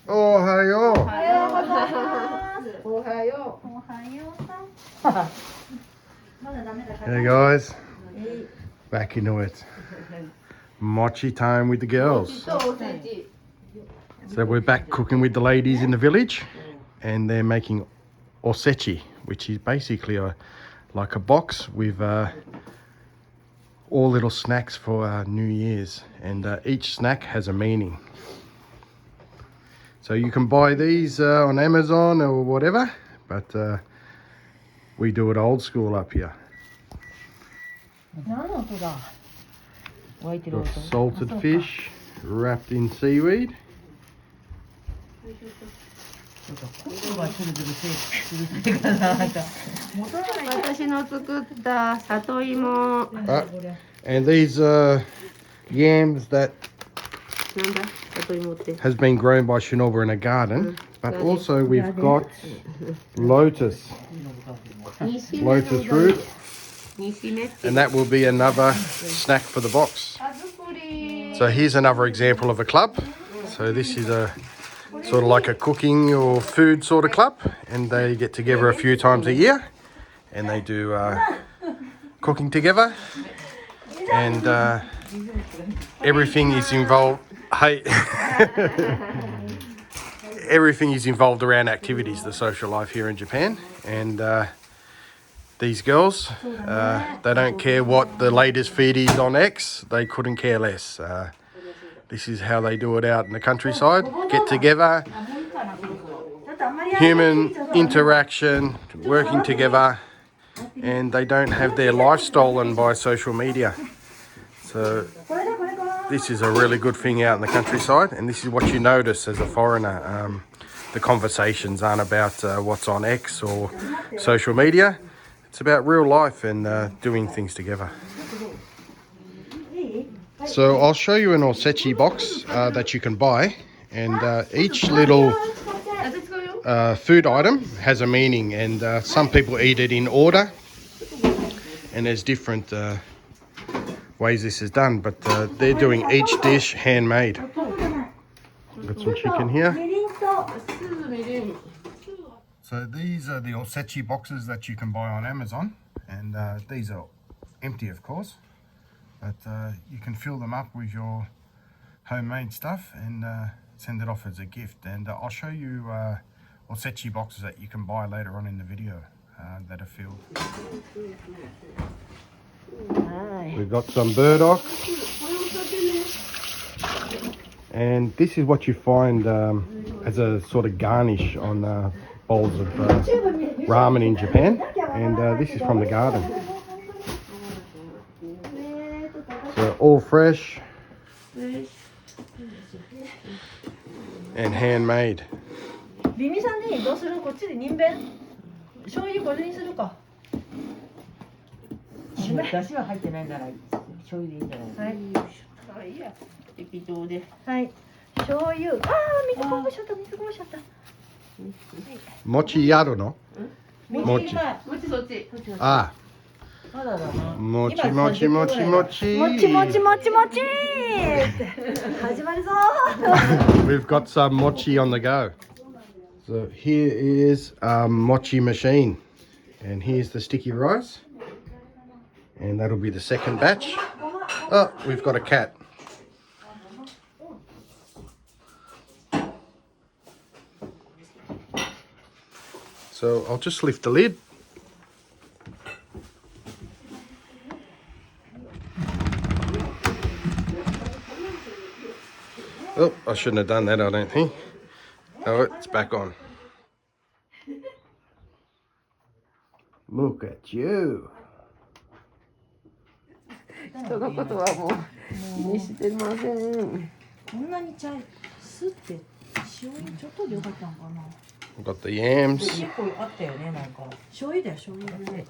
Ohayo. Hey guys, back into it. Mochi time with the girls. So we're back cooking with the ladies in the village, and they're making Osechi, which is basically like a box with all little snacks for New Year's, and each snack has a meaning. So you can buy these on Amazon or whatever, but we do it old school up here. Got salted fish wrapped in seaweed. And these yams that has been grown by Shinobu in a garden, but also we've got lotus root, and that will be another snack for the box. So here's another example of a club. So this is a sort of like a cooking or food sort of club, and they get together a few times a year and they do cooking together, and everything is involved. Hey, everything is involved around activities, the social life here in Japan, and these girls, they don't care what the latest feed is on X. They couldn't care less. This is how they do it out in the countryside. Get together, human interaction, working together, and they don't have their life stolen by social media. So this is a really good thing out in the countryside, and this is what you notice as a foreigner. The conversations aren't about what's on X or social media. It's about real life and doing things together. So I'll show you an Osechi box that you can buy, and each little food item has a meaning, and some people eat it in order, and there's different ways this is done, but they're doing each dish handmade. Got some chicken here. So these are the Osechi boxes that you can buy on Amazon, and these are empty, of course, but you can fill them up with your homemade stuff and send it off as a gift. And I'll show you Osechi boxes that you can buy later on in the video that are filled. We've got some burdock, and this is what you find as a sort of garnish on bowls of ramen in Japan, and this is from the garden. So all fresh and handmade. Mochi yaru no? Mochi. Ah. Mochi, mochi, mochi, mochi. We've got some mochi on the go. So here is a mochi machine, and here's the sticky rice, and that'll be the second batch. Oh, we've got a cat. So I'll just lift the lid. Oh, I shouldn't have done that, I don't think. Oh, it's back on. Look at you. 人のことはもう気にしてません。こんなにちゃいすって塩ちょっとでよかったのかな。We've got the yams. 結構あったよね、なんか醤油だよ、醤油だね。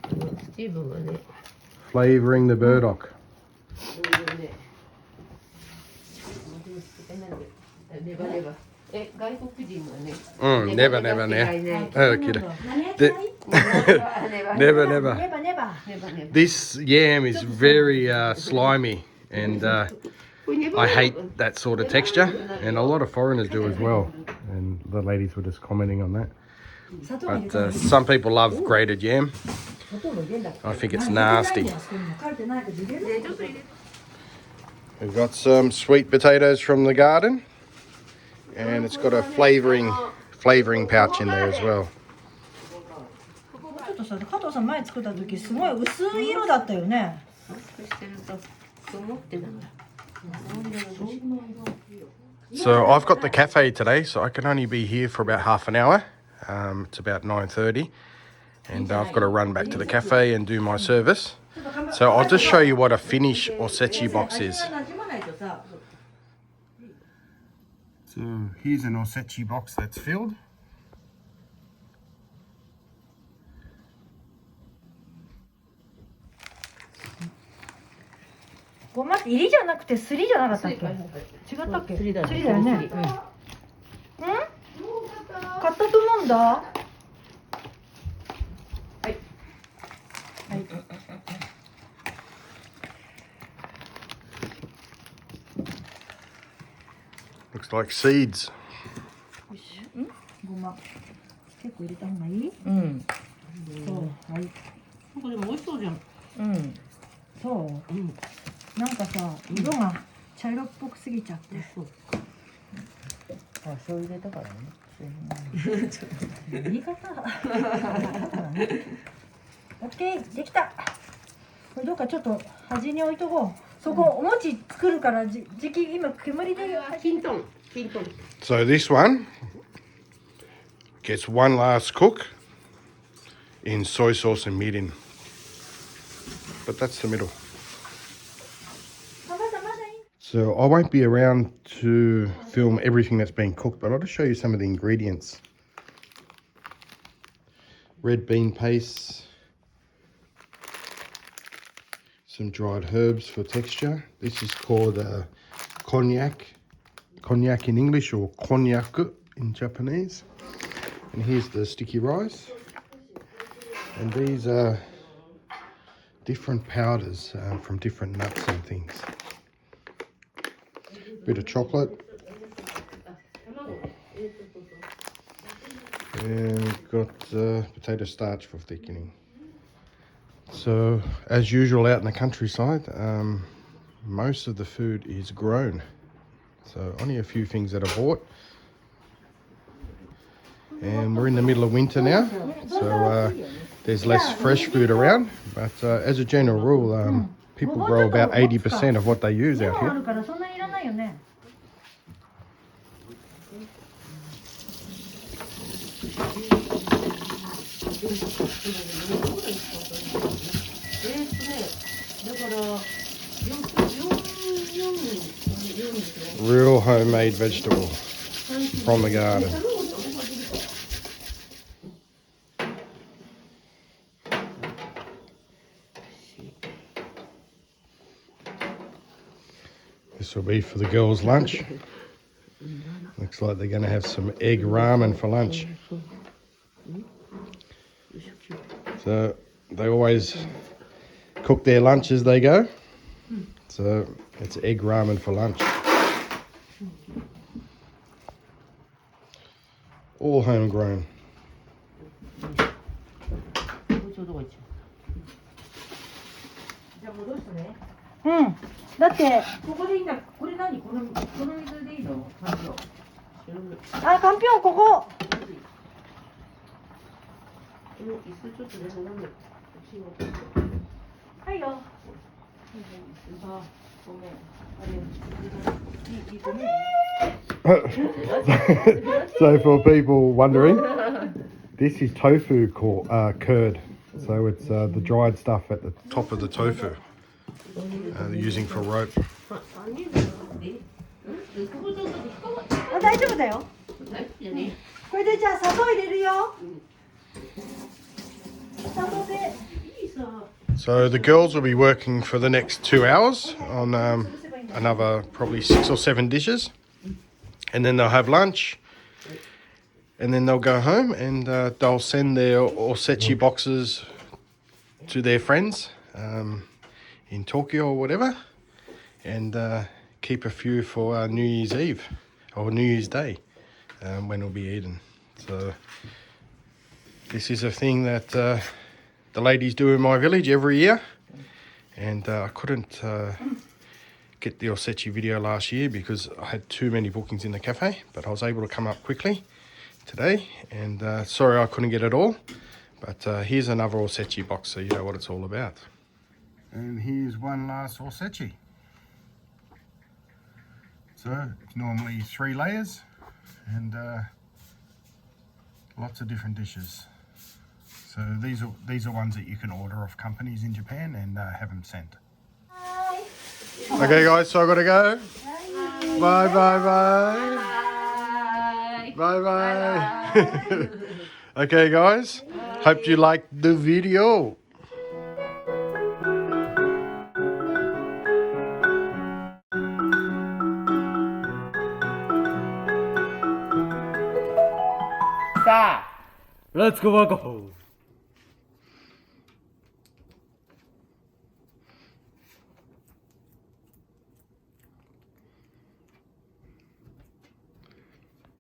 スティーブンがね。Flavoring the burdock. ネバネバ。外国人はね。Never, never, never. Oh, kid. Never, never. This yam is very slimy, and I hate that sort of texture, and a lot of foreigners do as well. And the ladies were just commenting on that. But some people love grated yam. I think it's nasty. We've got some sweet potatoes from the garden, and it's got a flavouring pouch in there as well. ちょっとさ、加藤さん前作った時すごい薄い色だったよね。 So I've got the cafe today, so I can only be here for about half an hour. It's about 9:30, and I've got to run back to the cafe and do my service. So I'll just show you what a Finnish Osechi box is. So here's an Osechi box that's filled. ごまって入りじゃなくてすりじゃなかったっけ？違ったっけ？すりだよね。うん？買ったと思うんだ。はい。はい。 Looks like seeds. ごま結構入れた方がいい？うん。そう、はい。これでも美味しそうじゃん。うん。そう。うん。なんかさ、色が茶色っぽくすぎちゃって。あ、醤油入れたからね。言い方。オッケー、できた。これどうかちょっと端に置いとこう。そこお餅作るからじき今煙で。キントン。So this one gets one last cook in soy sauce and mirin. But that's the middle. So I won't be around to film everything that's been cooked, but I'll just show you some of the ingredients. Red bean paste, some dried herbs for texture. This is called cognac in English, or konyaku in Japanese. And here's the sticky rice. And these are different powders from different nuts and things. Bit of chocolate, and we've got potato starch for thickening. So as usual out in the countryside, most of the food is grown, so only a few things that are bought. And we're in the middle of winter now, so there's less fresh food around, but as a general rule, people grow about 80% of what they use out here. Real homemade vegetable from the garden. This will be for the girls' lunch. Looks like they're going to have some egg ramen for lunch. So they always cook their lunch as they go. So it's egg ramen for lunch. All homegrown. うん。だってここでいいんだ。これ何？この水でいいの？かんぴょう。あ、かんぴょうここ。はいよ。あ、ごめん。So for people wondering, this is tofu curd. So it's the dried stuff at the top of the tofu they're using for rope. あ、大丈夫だよ。これでじゃあ砂糖入れるよ。砂糖で。So the girls will be working for the next 2 hours on another probably 6 or 7 dishes, and then they'll have lunch, and then they'll go home and they'll send their Osechi boxes to their friends in Tokyo or whatever, and keep a few for New Year's Eve or New Year's Day when it'll be eaten. So this is a thing that the ladies do in my village every year, and I couldn't get the Osechi video last year because I had too many bookings in the cafe, but I was able to come up quickly today, and sorry I couldn't get it all, but here's another Osechi box so you know what it's all about. And here's one last Osechi. So it's normally 3 layers and lots of different dishes. So these are ones that you can order off companies in Japan and have them sent. Bye. Okay guys, so I gotta go. Bye bye bye. Bye bye. Okay guys, hope you liked the video. Let's go walk home.